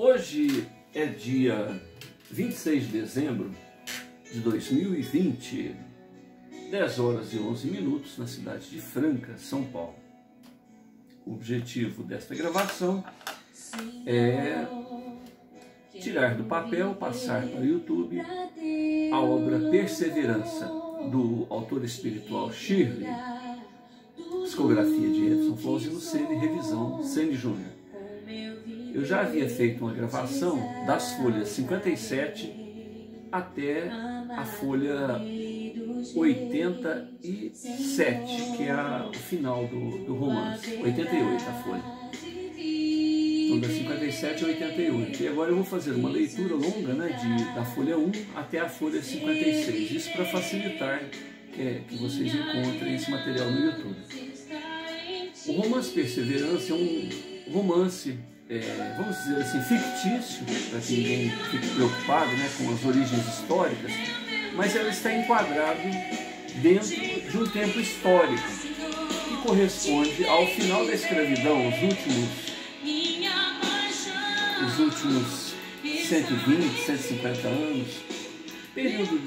Hoje é dia 26 de dezembro de 2020, 10 horas e 11 minutos na cidade de Franca, São Paulo. O objetivo desta gravação é tirar do papel, passar para o YouTube a obra Perseverança, do autor espiritual Shirley, psicografia de Edson Flauzino Ceni, revisão Ceni Júnior. Eu já havia feito uma gravação das folhas 57 até a folha 87, que é o final do romance, 88 a folha. Então, das 57 a 88. E agora eu vou fazer uma leitura longa, né, da folha 1 até a folha 56. Isso para facilitar que vocês encontrem esse material no YouTube. O romance Perseverança é um romance, vamos dizer assim, fictício, para que ninguém fique preocupado, né, com as origens históricas, mas ela está enquadrado dentro de um tempo histórico que corresponde ao final da escravidão, os últimos 120, 150 anos, período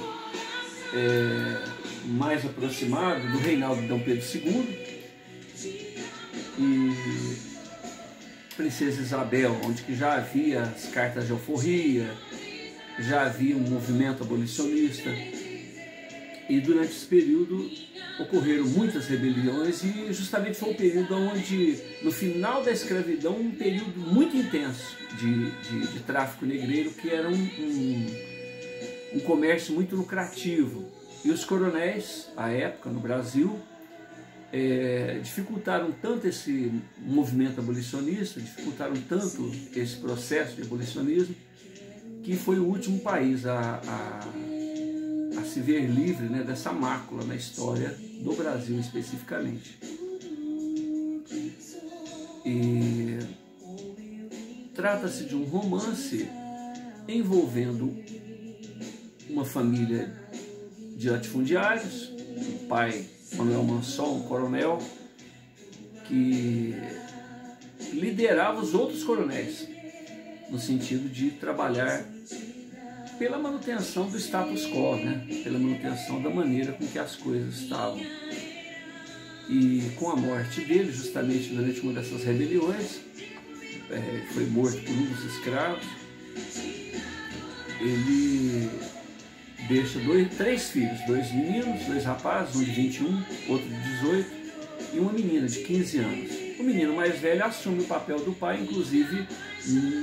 mais aproximado do reinado de Dom Pedro II e Princesa Isabel, onde que já havia as cartas de alforria, já havia um movimento abolicionista, e durante esse período ocorreram muitas rebeliões, e justamente foi um período onde, no final da escravidão, um período muito intenso de tráfico negreiro, que era um comércio muito lucrativo. E os coronéis, à época, no Brasil, dificultaram tanto esse movimento abolicionista, dificultaram tanto esse processo de abolicionismo, que foi o último país a se ver livre, né, dessa mácula na história do Brasil especificamente. E trata-se de um romance envolvendo uma família de latifundiários, o pai Manuel Manson, um coronel, que liderava os outros coronéis, no sentido de trabalhar pela manutenção do status quo, né? Pela manutenção da maneira com que as coisas estavam. E com a morte dele, justamente durante uma dessas rebeliões, foi morto por um dos escravos, ele deixa três filhos, 2 meninos, 2 rapazes, um de 21, outro de 18 e uma menina de 15 anos. O menino mais velho assume o papel do pai, inclusive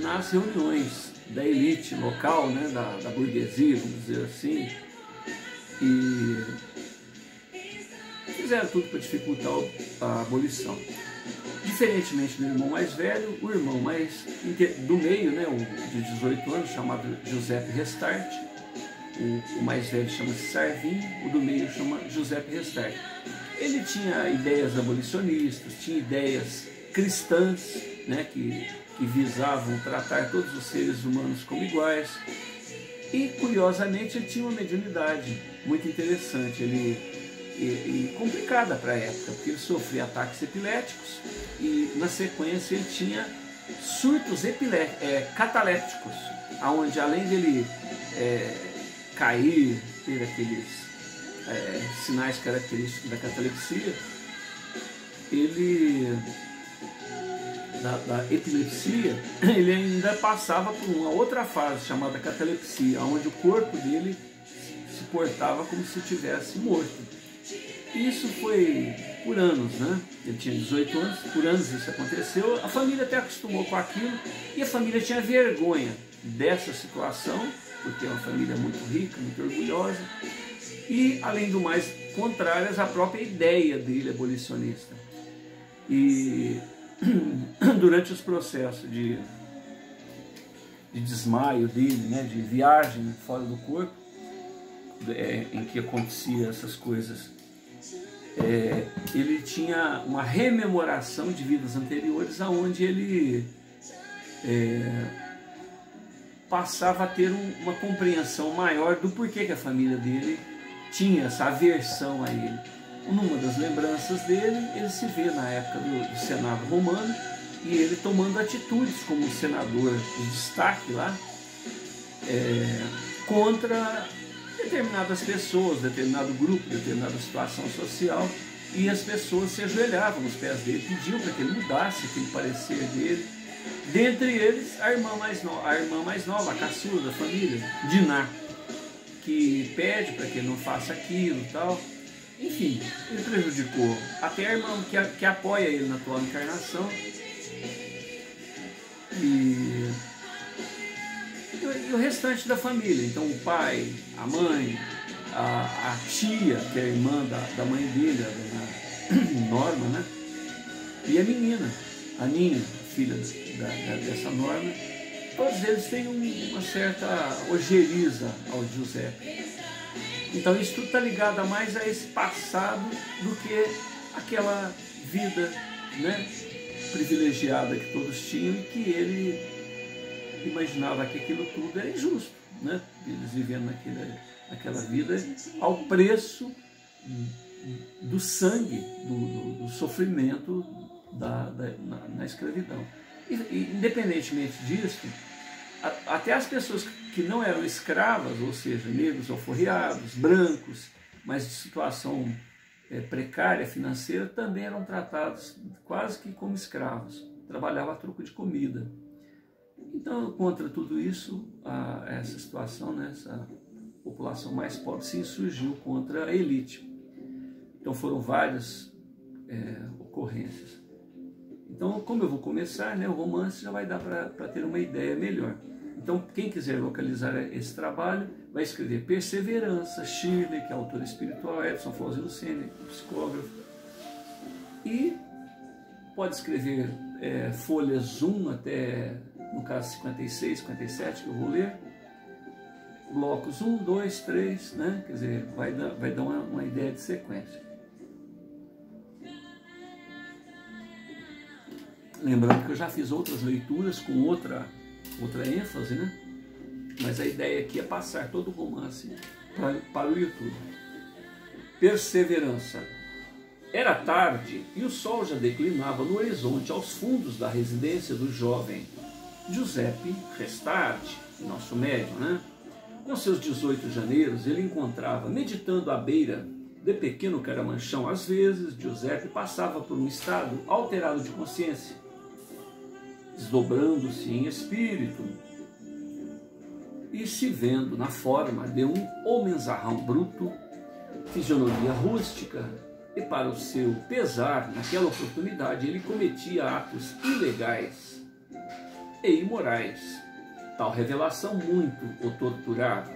nas reuniões da elite local, né, da burguesia, vamos dizer assim, e fizeram tudo para dificultar a abolição. Diferentemente do irmão mais velho, o irmão do meio, né, o de 18 anos, chamado Giuseppe Restart, o mais velho chama-se Sarvin, o do meio chama Giuseppe Restart. Ele tinha ideias abolicionistas, tinha ideias cristãs, né, que visavam tratar todos os seres humanos como iguais, e curiosamente ele tinha uma mediunidade muito interessante e complicada para a época, porque ele sofria ataques epiléticos e na sequência ele tinha surtos catalépticos, onde além dele cair, ter aqueles sinais característicos da catalepsia, da epilepsia, ele ainda passava por uma outra fase chamada catalepsia, onde o corpo dele se portava como se estivesse morto. Isso foi por anos, né? Ele tinha 18 anos, por anos isso aconteceu, a família até acostumou com aquilo, e a família tinha vergonha dessa situação, porque é uma família muito rica, muito orgulhosa, e, além do mais, contrárias à própria ideia dele abolicionista. E durante os processos de desmaio dele, né, de viagem fora do corpo, em que acontecia essas coisas, ele tinha uma rememoração de vidas anteriores, onde ele passava a ter uma compreensão maior do porquê que a família dele tinha essa aversão a ele. Numa das lembranças dele, ele se vê na época do Senado romano, e ele tomando atitudes como senador de destaque lá, contra determinadas pessoas, determinado grupo, determinada situação social, e as pessoas se ajoelhavam nos pés dele, pediam para que ele mudasse aquele parecer dele. Dentre eles, a irmã mais nova, a caçula da família, Diná, que pede para que ele não faça aquilo e tal. Enfim, ele prejudicou até a irmã que apoia ele na atual encarnação. E o restante da família, então o pai, a mãe, a tia, que é a irmã da mãe dele, a Norma, né? E a menina, a Ninha, filha dessa Norma, todos eles têm uma certa ojeriza ao Giuseppe. Então isso tudo está ligado mais a esse passado do que aquela vida, né, privilegiada que todos tinham e que ele imaginava que aquilo tudo era injusto, né? Eles vivendo naquela vida ao preço do sangue, do sofrimento na escravidão. E independentemente disso, até as pessoas que não eram escravas, ou seja, negros alforriados, brancos, mas de situação precária financeira, também eram tratados quase que como escravos, trabalhavam a troco de comida. Então, contra tudo isso, essa situação, né, essa população mais pobre se insurgiu contra a elite. Então foram várias ocorrências. Então, como eu vou começar, né, o romance já vai dar para ter uma ideia melhor. Então, quem quiser localizar esse trabalho, vai escrever Perseverança, Shirley, que é autor espiritual, Edson Flores Lucene, psicógrafo, e pode escrever folhas 1 até, no caso, 56, 57, que eu vou ler, blocos 1, 2, 3, né? Quer dizer, vai dar uma ideia de sequência. Lembrando que eu já fiz outras leituras com outra ênfase, né? Mas a ideia aqui é passar todo o romance para o YouTube. Perseverança. Era tarde e o sol já declinava no horizonte aos fundos da residência do jovem Giuseppe Restardi, nosso médium, né? Com seus 18 janeiros, ele encontrava, meditando à beira de pequeno caramanchão. Às vezes, Giuseppe passava por um estado alterado de consciência, desdobrando-se em espírito e se vendo na forma de um homenzarrão bruto, fisionomia rústica, e para o seu pesar, naquela oportunidade, ele cometia atos ilegais e imorais. Tal revelação muito o torturava,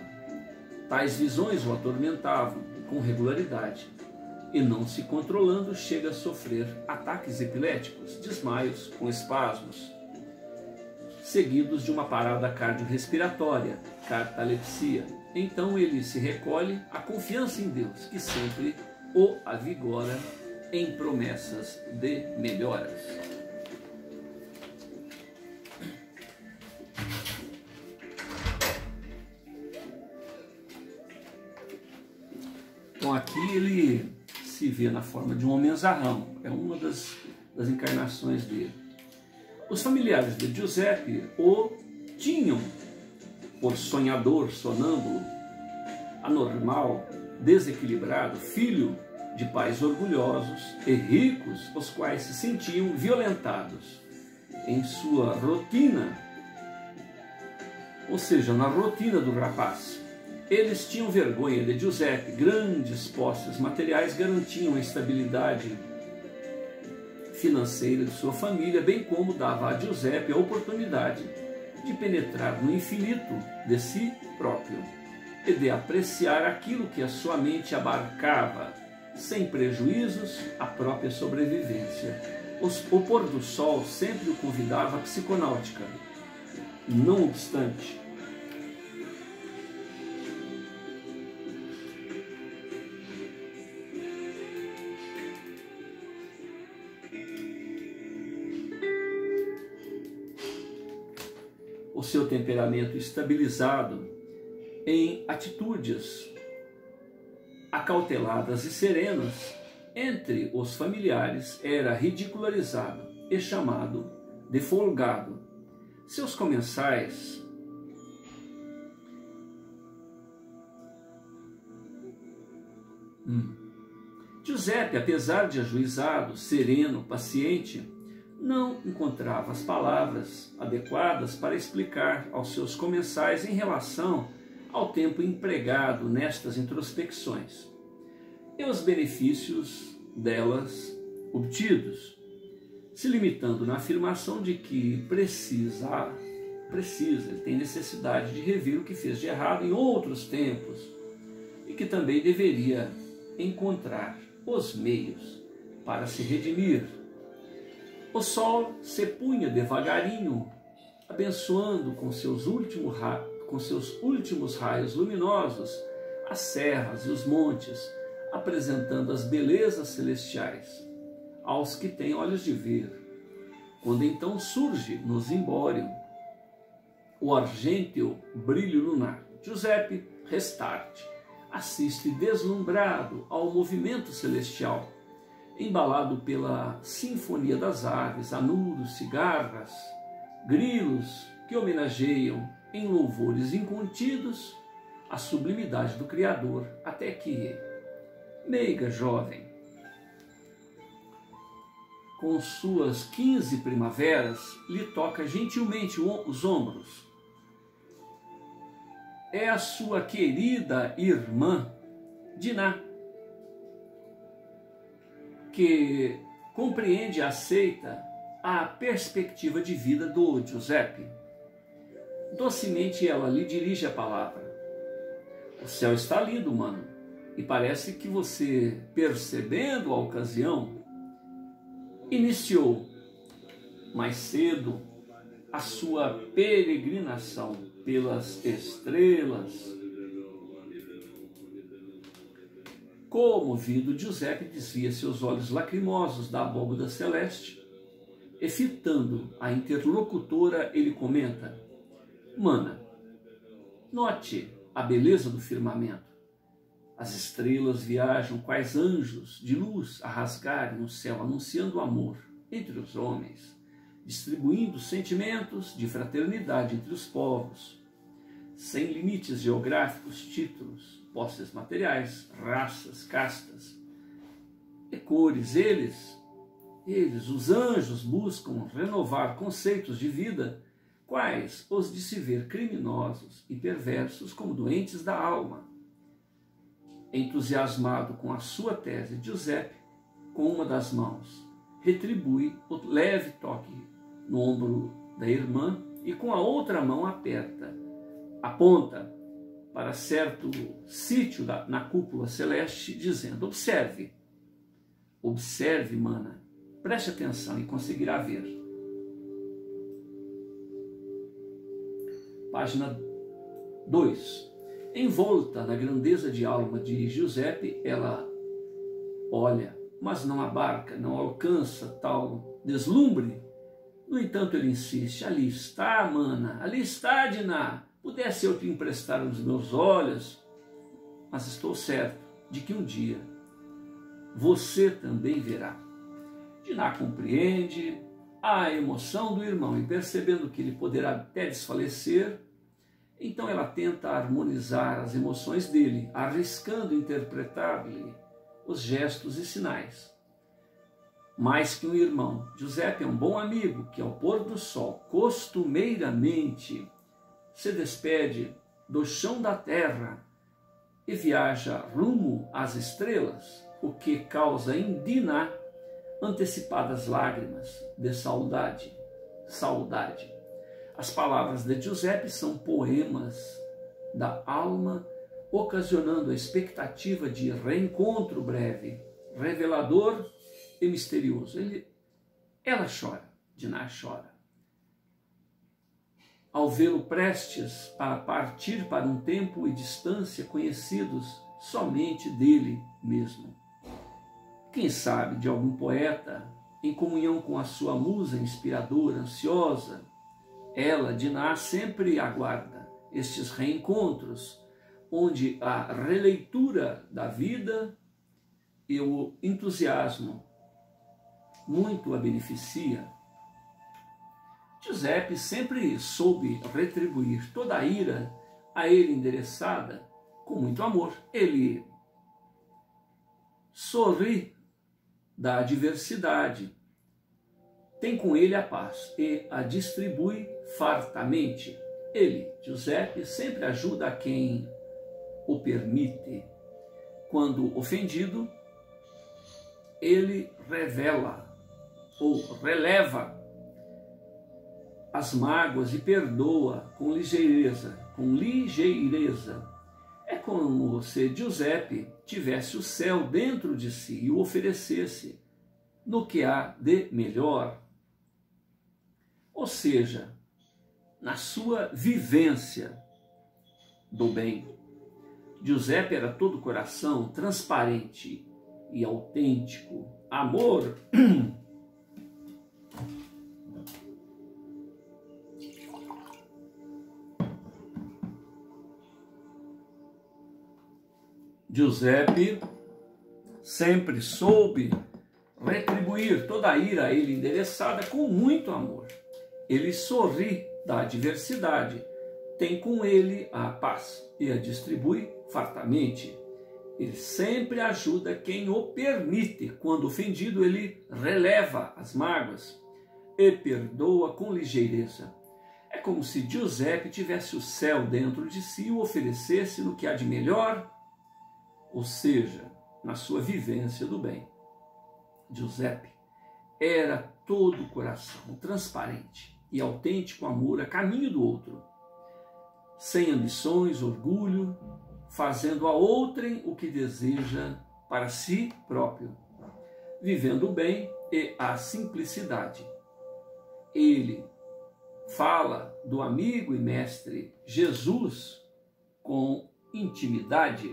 tais visões o atormentavam com regularidade, e não se controlando chega a sofrer ataques epiléticos, desmaios com espasmos, seguidos de uma parada cardiorrespiratória, catalepsia. Então ele se recolhe à confiança em Deus, que sempre o avigora em promessas de melhoras. Então aqui ele se vê na forma de um homenzarrão, é uma das encarnações dele. Os familiares de Giuseppe o tinham por sonhador, sonâmbulo, anormal, desequilibrado, filho de pais orgulhosos e ricos, os quais se sentiam violentados em sua rotina, ou seja, na rotina do rapaz. Eles tinham vergonha de Giuseppe, grandes posses materiais garantiam a estabilidade financeira de sua família, bem como dava a Giuseppe a oportunidade de penetrar no infinito de si próprio e de apreciar aquilo que a sua mente abarcava, sem prejuízos à própria sobrevivência. O pôr do sol sempre o convidava à psiconáutica. Não obstante, o seu temperamento estabilizado em atitudes acauteladas e serenas entre os familiares, era ridicularizado e chamado de folgado. Seus comensais Giuseppe, apesar de ajuizado, sereno, paciente, não encontrava as palavras adequadas para explicar aos seus comensais em relação ao tempo empregado nestas introspecções e os benefícios delas obtidos, se limitando na afirmação de que ele tem necessidade de rever o que fez de errado em outros tempos e que também deveria encontrar os meios para se redimir. O sol se punha devagarinho, abençoando com seus últimos raios luminosos as serras e os montes, apresentando as belezas celestiais aos que têm olhos de ver, quando então surge no zimbório o argênteo brilho lunar. Giuseppe Restart assiste deslumbrado ao movimento celestial, embalado pela sinfonia das aves, anuros, cigarras, grilos que homenageiam em louvores incontidos a sublimidade do Criador, até que, meiga jovem, com suas 15 primaveras, lhe toca gentilmente os ombros. É a sua querida irmã, Dinah, que compreende e aceita a perspectiva de vida do Giuseppe. Docemente ela lhe dirige a palavra. O céu está lindo, mano, e parece que você, percebendo a ocasião, iniciou mais cedo a sua peregrinação pelas estrelas. Comovido, Giuseppe desvia seus olhos lacrimosos da abóbada celeste e, fitando a interlocutora, ele comenta: Mana, note a beleza do firmamento. As estrelas viajam quais anjos de luz a rasgarem o céu, anunciando o amor entre os homens, distribuindo sentimentos de fraternidade entre os povos, sem limites geográficos, títulos, posses materiais, raças, castas e cores. Eles, os anjos, buscam renovar conceitos de vida, quais os de se ver criminosos e perversos como doentes da alma. Entusiasmado com a sua tese, Giuseppe, com uma das mãos, retribui o leve toque no ombro da irmã e com a outra mão aponta para certo sítio na cúpula celeste, dizendo: observe, mana, preste atenção e conseguirá ver. Página 2. Envolta na grandeza de alma de Giuseppe, ela olha, mas não abarca, não alcança tal deslumbre. No entanto, ele insiste: ali está, mana, ali está, Dinah. Pudesse eu te emprestar os meus olhos, mas estou certo de que um dia você também verá. Dinah compreende a emoção do irmão e, percebendo que ele poderá até desfalecer, então ela tenta harmonizar as emoções dele, arriscando interpretar-lhe os gestos e sinais. Mais que um irmão, Giuseppe é um bom amigo que, ao pôr do sol, costumeiramente se despede do chão da terra e viaja rumo às estrelas, o que causa em Dinah antecipadas lágrimas de saudade. As palavras de Giuseppe são poemas da alma, ocasionando a expectativa de reencontro breve, revelador e misterioso. Ela chora, Dinah chora, ao vê-lo prestes a partir para um tempo e distância conhecidos somente dele mesmo. Quem sabe de algum poeta em comunhão com a sua musa inspiradora, ansiosa. Ela, Dinah, sempre aguarda estes reencontros, onde a releitura da vida e o entusiasmo muito a beneficia. Giuseppe sempre soube retribuir toda a ira a ele endereçada com muito amor. Ele sorri da adversidade, tem com ele a paz e a distribui fartamente. Ele, Giuseppe, sempre ajuda a quem o permite. Quando ofendido, ele revela ou releva as mágoas e perdoa com ligeireza, É como se Giuseppe tivesse o céu dentro de si e o oferecesse no que há de melhor. Ou seja, na sua vivência do bem. Giuseppe era todo coração, transparente e autêntico. Amor Giuseppe sempre soube retribuir toda a ira a ele endereçada com muito amor. Ele sorri da adversidade, tem com ele a paz e a distribui fartamente. Ele sempre ajuda quem o permite. Quando ofendido, ele releva as mágoas e perdoa com ligeireza. É como se Giuseppe tivesse o céu dentro de si e o oferecesse no que há de melhor, ou seja, na sua vivência do bem. Giuseppe era todo o coração, transparente e autêntico amor a caminho do outro, sem ambições, orgulho, fazendo a outrem o que deseja para si próprio, vivendo o bem e a simplicidade. Ele fala do amigo e mestre Jesus com intimidade.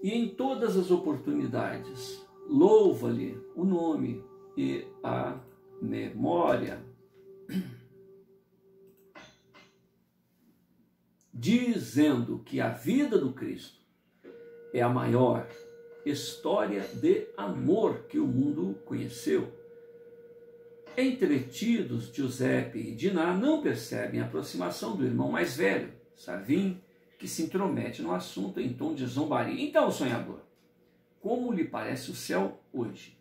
E em todas as oportunidades, louva-lhe o nome e a memória, dizendo que a vida do Cristo é a maior história de amor que o mundo conheceu. Entretidos, Giuseppe e Dinah não percebem a aproximação do irmão mais velho, Sarvin, que se intromete no assunto em tom de zombaria. Então, sonhador, como lhe parece o céu hoje?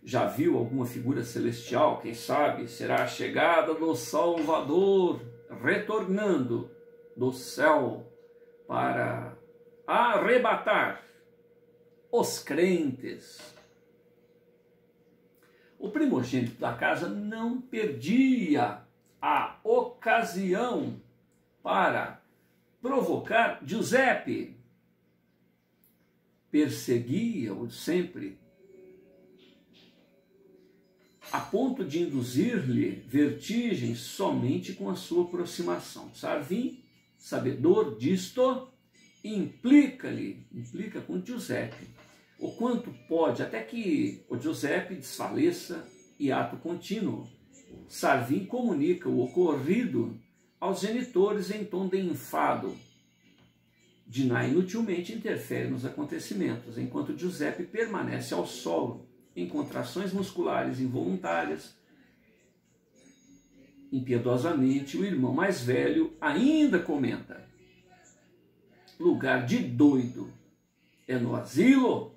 Já viu alguma figura celestial? Quem sabe será a chegada do Salvador, retornando do céu para arrebatar os crentes. O primogênito da casa não perdia a ocasião para provocar Giuseppe. Perseguia-o sempre, a ponto de induzir-lhe vertigens somente com a sua aproximação. Sarvin, sabedor disto, implica com Giuseppe o quanto pode, até que o Giuseppe desfaleça e ato contínuo. Sarvin comunica o ocorrido aos genitores em tom de enfado. Dinah inutilmente interfere nos acontecimentos, enquanto Giuseppe permanece ao solo, em contrações musculares involuntárias. Impiedosamente, o irmão mais velho ainda comenta: lugar de doido é no asilo.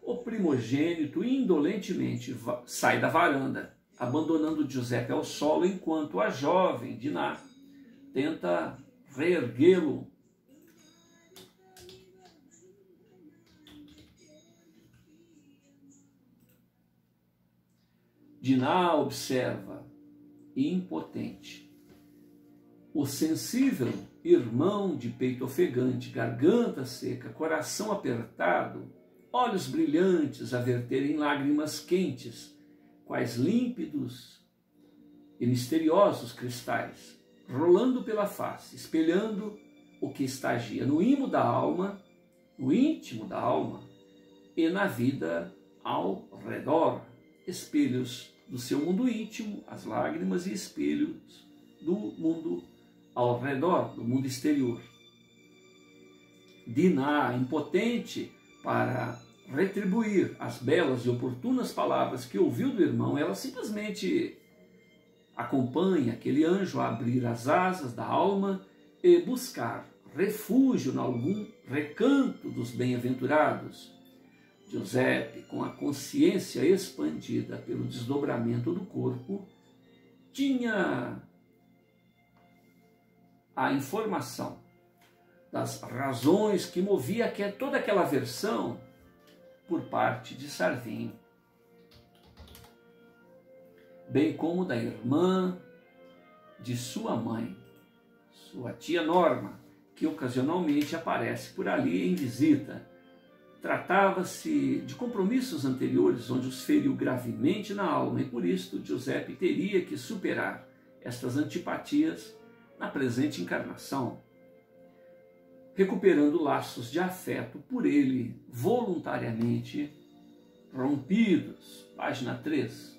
O primogênito indolentemente sai da varanda, abandonando Giuseppe ao solo, enquanto a jovem Dinah tenta reerguê-lo. Dinah observa, impotente. O sensível irmão de peito ofegante, garganta seca, coração apertado, olhos brilhantes a verterem lágrimas quentes, quais límpidos e misteriosos cristais, rolando pela face, espelhando o que estagia no íntimo da alma, e na vida ao redor, espelhos do seu mundo íntimo, as lágrimas, e espelhos do mundo ao redor, do mundo exterior. Dinah, impotente para retribuir as belas e oportunas palavras que ouviu do irmão, ela simplesmente acompanha aquele anjo a abrir as asas da alma e buscar refúgio em algum recanto dos bem-aventurados. Giuseppe, com a consciência expandida pelo desdobramento do corpo, tinha a informação das razões que movia toda aquela aversão por parte de Sarvinho, bem como da irmã de sua mãe, sua tia Norma, que ocasionalmente aparece por ali em visita. Tratava-se de compromissos anteriores onde os feriu gravemente na alma e por isso Giuseppe teria que superar estas antipatias na presente encarnação, recuperando laços de afeto por ele voluntariamente rompidos. Página 3.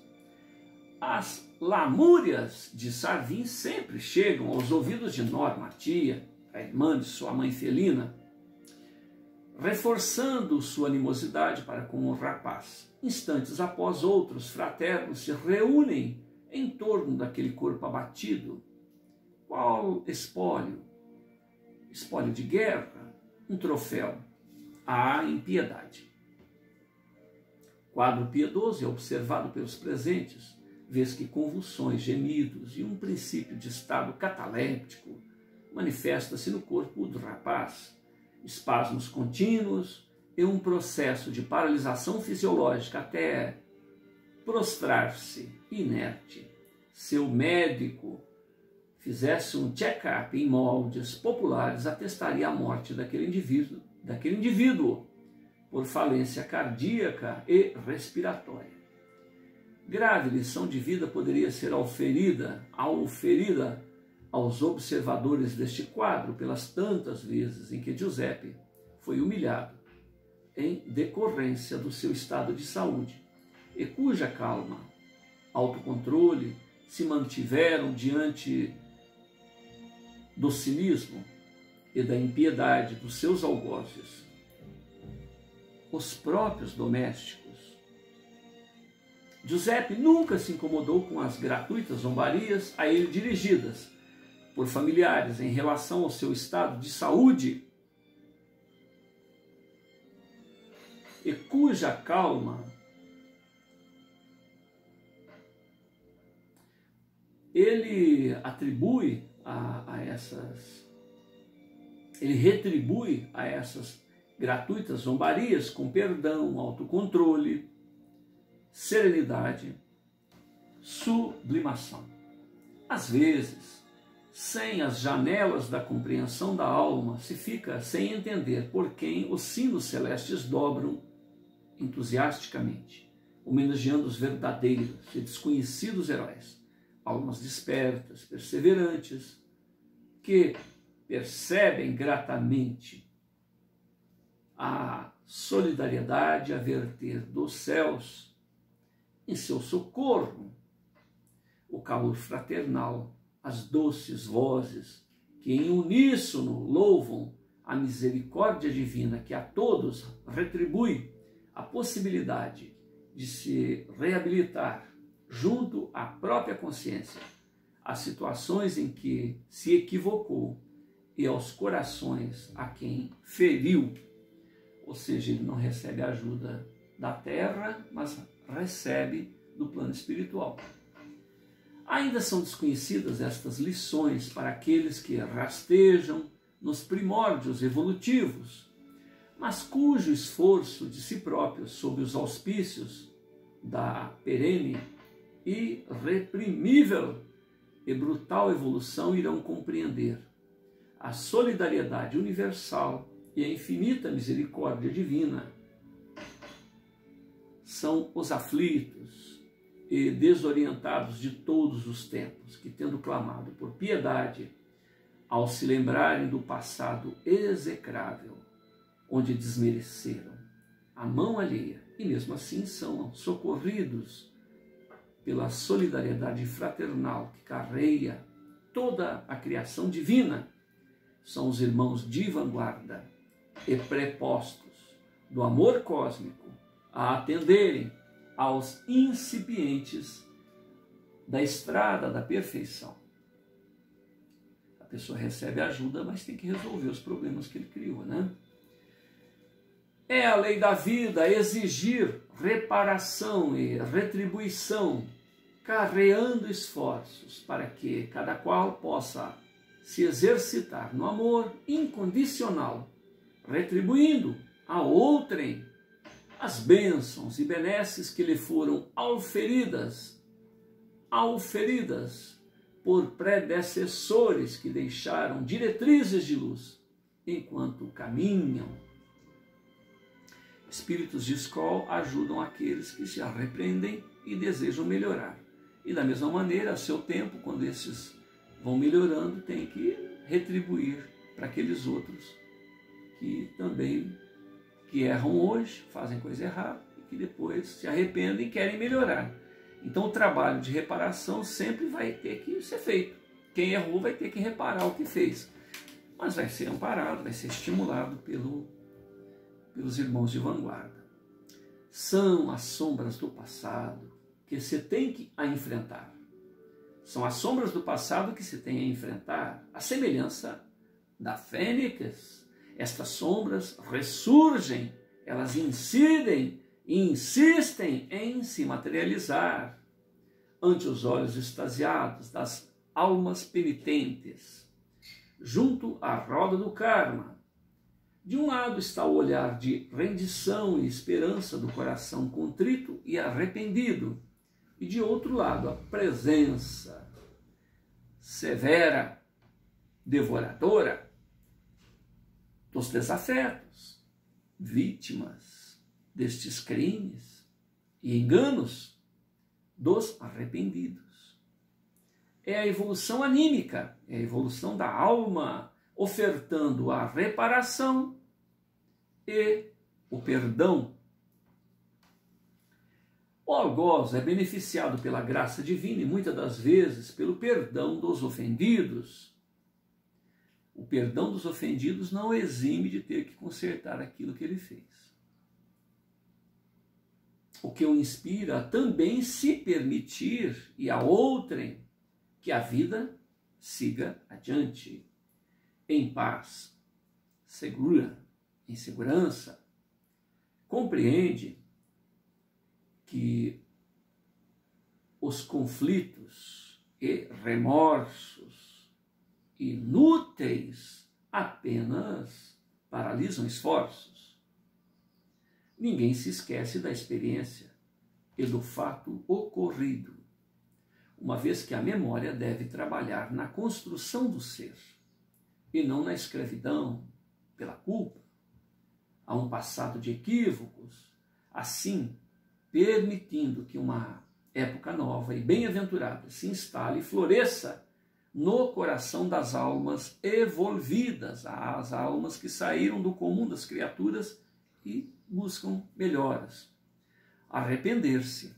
As lamúrias de Sarvinho sempre chegam aos ouvidos de Norma, a tia, a irmã de sua mãe felina, reforçando sua animosidade para com o rapaz. Instantes após, outros fraternos se reúnem em torno daquele corpo abatido. Qual espólio? Espólio de guerra? Um troféu à impiedade. Quadro piedoso é observado pelos presentes, vez que convulsões, gemidos e um princípio de estado cataléptico manifesta-se no corpo do rapaz. Espasmos contínuos e um processo de paralisação fisiológica até prostrar-se inerte. Se o médico fizesse um check-up em moldes populares, atestaria a morte daquele indivíduo por falência cardíaca e respiratória. Grave lição de vida poderia ser auferida aos observadores deste quadro pelas tantas vezes em que Giuseppe foi humilhado em decorrência do seu estado de saúde e cuja calma, autocontrole se mantiveram diante do cinismo e da impiedade dos seus algozes. Os próprios domésticos. Giuseppe nunca se incomodou com as gratuitas zombarias a ele dirigidas por familiares em relação ao seu estado de saúde e cuja calma ele retribui a essas gratuitas zombarias com perdão, autocontrole, serenidade, sublimação. Às vezes, sem as janelas da compreensão da alma, se fica sem entender por quem os sinos celestes dobram entusiasticamente, homenageando os verdadeiros e desconhecidos heróis, almas despertas, perseverantes, que percebem gratamente a solidariedade a verter dos céus em seu socorro, o calor fraternal, as doces vozes que em uníssono louvam a misericórdia divina que a todos retribui a possibilidade de se reabilitar junto à própria consciência as situações em que se equivocou e aos corações a quem feriu. Ou seja, ele não recebe ajuda da terra, mas recebe do plano espiritual. Ainda são desconhecidas estas lições para aqueles que rastejam nos primórdios evolutivos, mas cujo esforço de si próprios sob os auspícios da perene, irreprimível e brutal evolução irão compreender a solidariedade universal e a infinita misericórdia divina. São os aflitos e desorientados de todos os tempos que, tendo clamado por piedade, ao se lembrarem do passado execrável, onde desmereceram a mão alheia, e mesmo assim são socorridos pela solidariedade fraternal que carreia toda a criação divina, são os irmãos de vanguarda e prepostos, do amor cósmico a atenderem aos incipientes da estrada da perfeição. A pessoa recebe ajuda, mas tem que resolver os problemas que ele criou, né? É a lei da vida exigir reparação e retribuição, carreando esforços para que cada qual possa se exercitar no amor incondicional, retribuindo a outrem as bênçãos e benesses que lhe foram auferidas por predecessores que deixaram diretrizes de luz enquanto caminham. Espíritos de escola ajudam aqueles que se arrependem e desejam melhorar. E da mesma maneira, a seu tempo, quando esses vão melhorando, tem que retribuir para aqueles outros que também erram hoje, fazem coisa errada e que depois se arrependem e querem melhorar. Então o trabalho de reparação sempre vai ter que ser feito. Quem errou vai ter que reparar o que fez. Mas vai ser amparado, vai ser estimulado pelos irmãos de vanguarda. São as sombras do passado que se tem que enfrentar. São as sombras do passado que se tem a enfrentar. A semelhança da fênix, estas sombras ressurgem, elas incidem e insistem em se materializar ante os olhos extasiados das almas penitentes, junto à roda do karma. De um lado está o olhar de rendição e esperança do coração contrito e arrependido, e de outro lado a presença severa, devoradora dos desafetos, vítimas destes crimes e enganos dos arrependidos. É a evolução anímica, é a evolução da alma, ofertando a reparação e o perdão. O algoz é beneficiado pela graça divina e muitas das vezes pelo perdão dos ofendidos. O perdão dos ofendidos não exime de ter que consertar aquilo que ele fez. O que o inspira a também se permitir e a outrem que a vida siga adiante, em paz, segura, em segurança. Compreende que os conflitos e remorsos inúteis apenas paralisam esforços. Ninguém se esquece da experiência e do fato ocorrido, uma vez que a memória deve trabalhar na construção do ser e não na escravidão pela culpa. Há um passado de equívocos, assim permitindo que uma época nova e bem-aventurada se instale e floresça no coração das almas evolvidas, as almas que saíram do comum das criaturas e buscam melhoras. Arrepender-se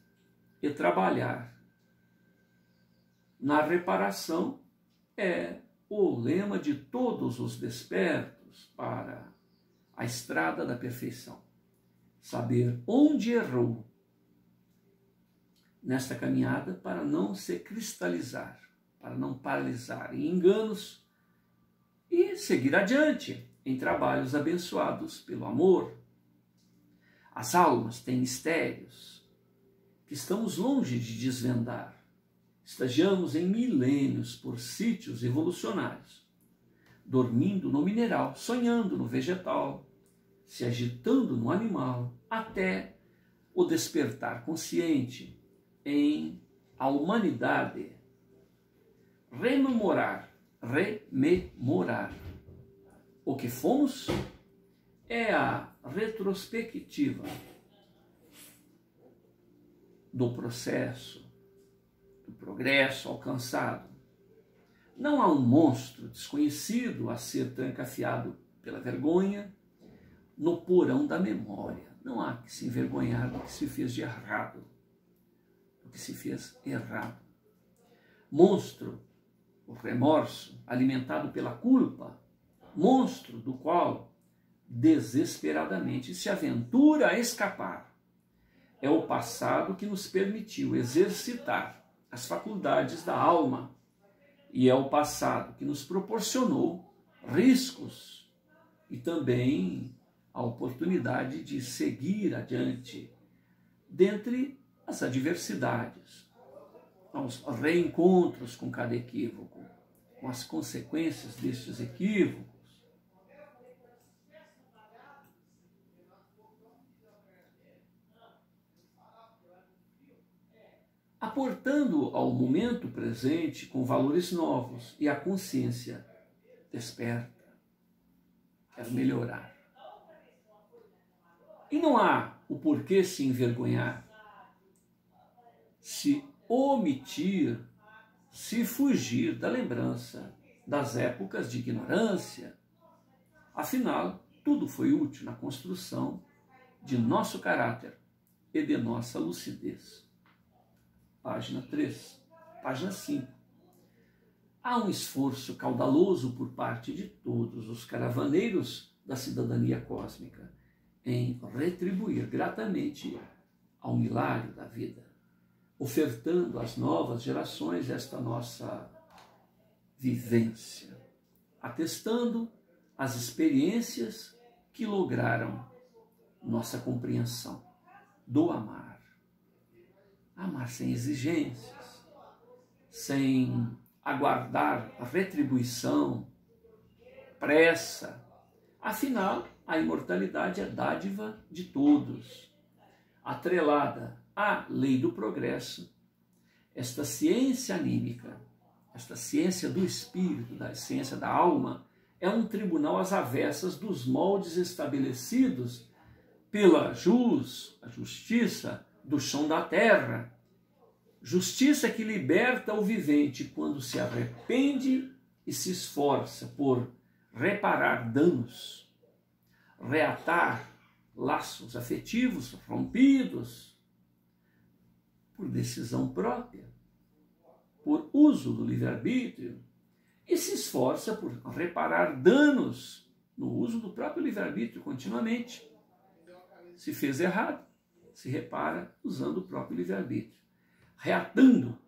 e trabalhar na reparação é o lema de todos os despertos para a estrada da perfeição. Saber onde errou nesta caminhada para não se cristalizar, para não paralisar em enganos e seguir adiante em trabalhos abençoados pelo amor. As almas têm mistérios que estamos longe de desvendar. Estagiamos em milênios por sítios evolucionários, dormindo no mineral, sonhando no vegetal, se agitando no animal, até o despertar consciente em a humanidade. Rememorar o que fomos é a retrospectiva do processo, do progresso alcançado. Não há um monstro desconhecido a ser trancafiado pela vergonha no porão da memória. Não há que se envergonhar do que se fez de errado, do que se fez errado. Monstro, o remorso alimentado pela culpa, monstro do qual desesperadamente e se aventura a escapar. É o passado que nos permitiu exercitar as faculdades da alma e é o passado que nos proporcionou riscos e também a oportunidade de seguir adiante dentre as adversidades, aos reencontros com cada equívoco, com as consequências destes equívocos. Aportando ao momento presente com valores novos e a consciência desperta. Quero melhorar. E não há o porquê se envergonhar, se omitir, se fugir da lembrança das épocas de ignorância. Afinal, tudo foi útil na construção de nosso caráter e de nossa lucidez. Página 3, página 5. Há um esforço caudaloso por parte de todos os caravaneiros da cidadania cósmica em retribuir gratamente ao milagre da vida, ofertando às novas gerações esta nossa vivência, atestando as experiências que lograram nossa compreensão do amar. Amar sem exigências, sem aguardar a retribuição, pressa. Afinal, a imortalidade é dádiva de todos. Atrelada à lei do progresso, esta ciência anímica, esta ciência do espírito, da ciência da alma, é um tribunal às avessas dos moldes estabelecidos pela a justiça do chão da terra. Justiça que liberta o vivente quando se arrepende e se esforça por reparar danos, reatar laços afetivos rompidos por decisão própria, por uso do livre-arbítrio, e se esforça por reparar danos no uso do próprio livre-arbítrio continuamente. Se fez errado, se repara usando o próprio livre-arbítrio, reatando.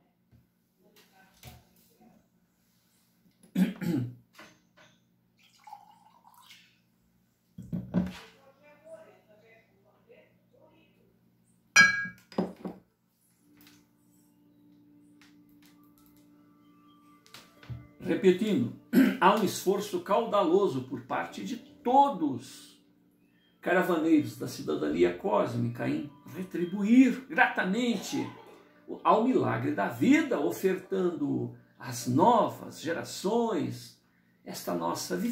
Repetindo, há um esforço caudaloso por parte de todos caravaneiros da cidadania cósmica em retribuir gratamente ao milagre da vida, ofertando às novas gerações esta nossa vivência.